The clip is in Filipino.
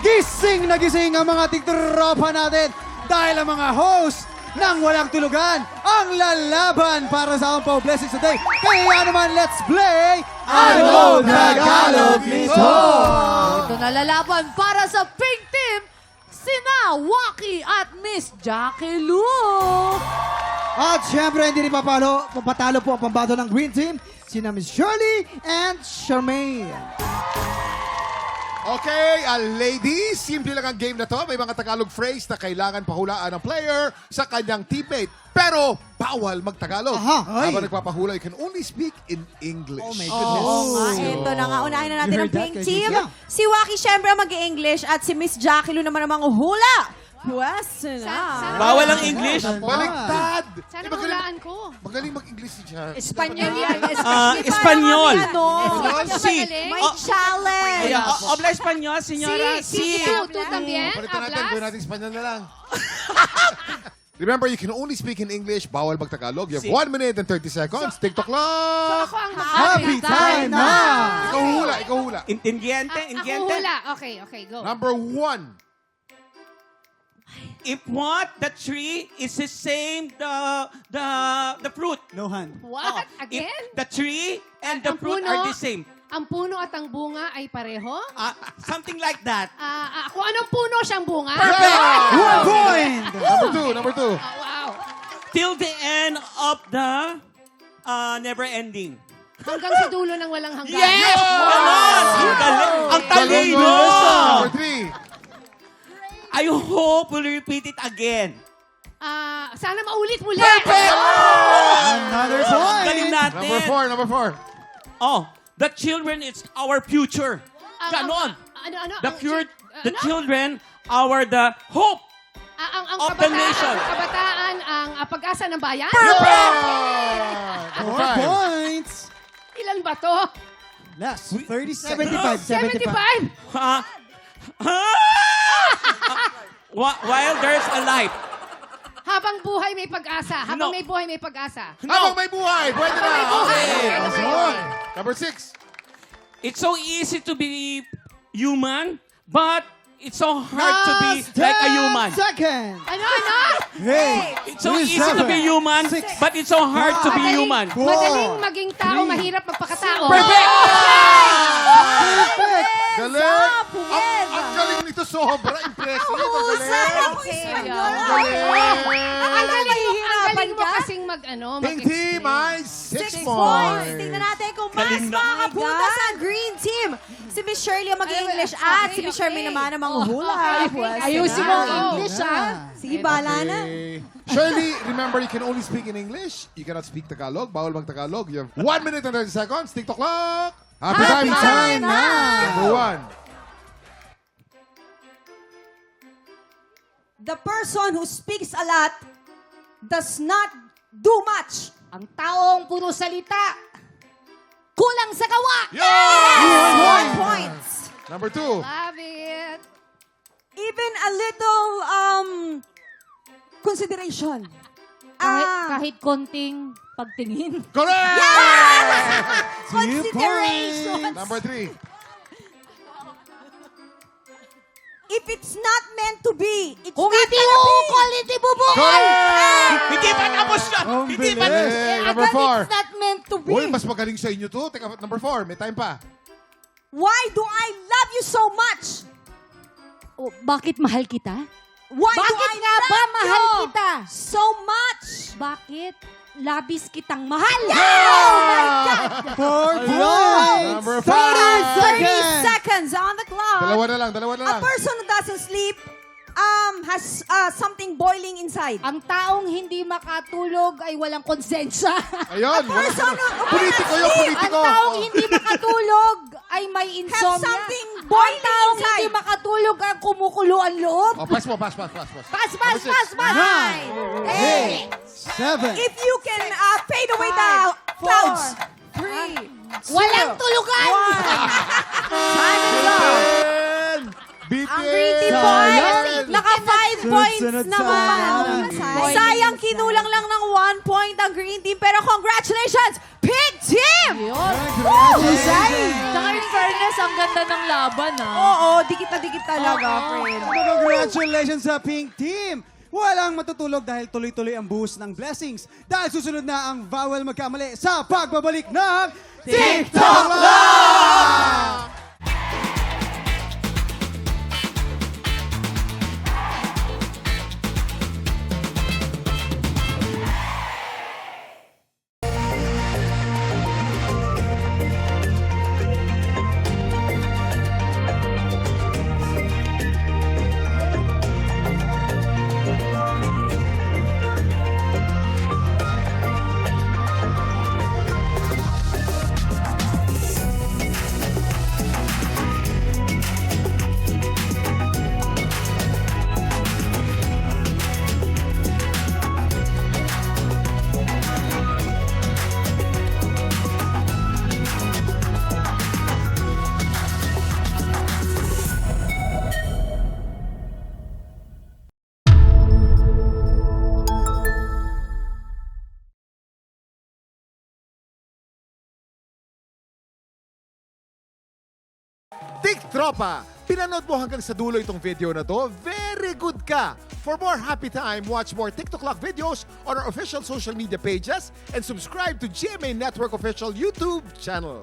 Gising na gising ang mga tiktropa natin dahil ang mga host ng walang tulugan ang lalaban para sa Ampaw Blessings today. Kaya naman, let's play Ano Tagalog Nito! Ito na lalaban para sa Pink Team, sina Waki at Miss Jackie Lou. At syempre, hindi rin papatalo po ang pambato ng Green Team, sina Miss Shirley and Charmaine. Okay, ladies, simple lang ang game na to. May mga Tagalog phrase na kailangan pahulaan ng player sa kanyang teammate. Pero bawal mag-Tagalog. Aha, ay. Habang nagpapahula, you can only speak in English. Oh my goodness. Oo nga, ito na nga. Unahin na natin You ang heard that, Pink guys? Team. Yeah. Si Waki syempre ang mag-i-English at si Miss Jackie Lou naman ang hula. Pwes na. Bawal ang English? Baliktad! Sana magaling, mahulaan ko. magaling mag-English si Jack. Espanyol yan. Espanyol. Ano? Si. May challenge. Habla español, señora. Si. Tú también Palitan natin, hablas. gawin natin Espanyol na lang. Remember, you can only speak in English. Bawal mag-Tagalog. You have 1 minute and 30 seconds. TikTok So clock! ako ang Happy time na! Ikaw hula, ikaw hula. Intindiente, Ako intindiente. hula. Okay, go. Number 1. If what the tree is the same the fruit. No hand. What? If Again? the tree and the Ang fruit puno? are the same. Ang puno at ang bunga ay pareho? Something like that. Kung anong puno siyang bunga? One point! Number 2. Wow. Till the end of the never ending. Hanggang sa dulo ng walang hanggan. Yes! Ganon! Ang galing! Ang talino! Number 3. I hope we'll repeat it again. Sana maulit muli. Another point! Galing natin. Number 4. Oh, the children is our future. Ganon. Ano? The children are the hope. Ang of the nation. Ang kabataan, ang pag-asa ng bayan? Number 4 5. points! Ilan ba to? Last. 30, 75, 75. 75? While there's a life. Habang buhay may pag-asa. Habang No. may buhay may pag-asa. Habang may buhay. Pwede na. Okay. Number 6. It's so easy to be human, but it's so hard to be Last like a 10 human. seconds! Ano? Hey! It's so easy to be human, but it's so hard to be human. Madaling maging tao, mahirap magpakatao. Perfect! Perfect! Galing! Ang galing nito sobra. Impressive. Ang galing. Ang galing mo ka? kasing Pink Team ay 6 6 points. points. Tingnan natin kung mas Galing na. makakapunta sa Green Team. Si Miss Shirley ang mag-English at si Miss Charmaine naman ang manghula. Ayusin mo ang English, Sige, bahala na. Okay. Shirley, remember you can only speak in English. You cannot speak Tagalog. Bawal mag-Tagalog. You have 1 minute and 30 seconds. TikTok clock. Happy time na! Number 1. The person who speaks a lot does not do much. Ang taong puro salita, kulang sa gawa. Yeah! 1 points. Number 2. Love it. Even a little consideration. Kahit konting pagtingin. Correct! Consideration. Number 3. If it's not meant to be, it's Kung not hindi gonna be. uukol, hindi bubukol. Correct! Hindi pa tapos na! Ang Hindi pa bilis. Number 4. It's not meant to be. Uy, mas magaling sa inyo to. Teka, number 4. May time pa. Why do I love you so much? Oh, bakit mahal kita? Why do Bakit I nga love ba mahal you kita? so much? Bakit labis kitang mahal? Oh my God! 4 points! Number 30 5. 30 seconds! seconds on the clock. Dalawa na lang. A person who doesn't sleep has something boiling inside. Ang taong hindi makatulog ay walang konsensya. Ayun. Politiko yun, Ang politiko. taong hindi makatulog ay may Have insomnia. something Ang boiling taong inside. hindi makatulog ang kumukulo ang loob. Oh, pass mo. Pas, pas. 9, 8, 7, If you can fade away the clouds. 3, Walang tulugan. BTS! Ang Green Team Sayang. boys, naka 5 points Sunod-sunod naman. sayang. Sayang, kinulang lang ng 1 point ang Green Team. Pero Congratulations, Pink Team! Yun. Congratulations! Tsaka in fairness, ang ganda ng laban, ah. Oo, dikit na dikit talaga, friend. Congratulations sa Pink Team! Walang matutulog dahil tuloy-tuloy ang buhos ng blessings. Dahil susunod na ang bawal magkamali sa pagbabalik ng TikTok Lang! Tik Tropa! Pinanood mo hanggang sa dulo itong video na to? Very good ka! For more happy time, watch more TikTok Lock videos on our official social media pages and subscribe to GMA Network official YouTube channel.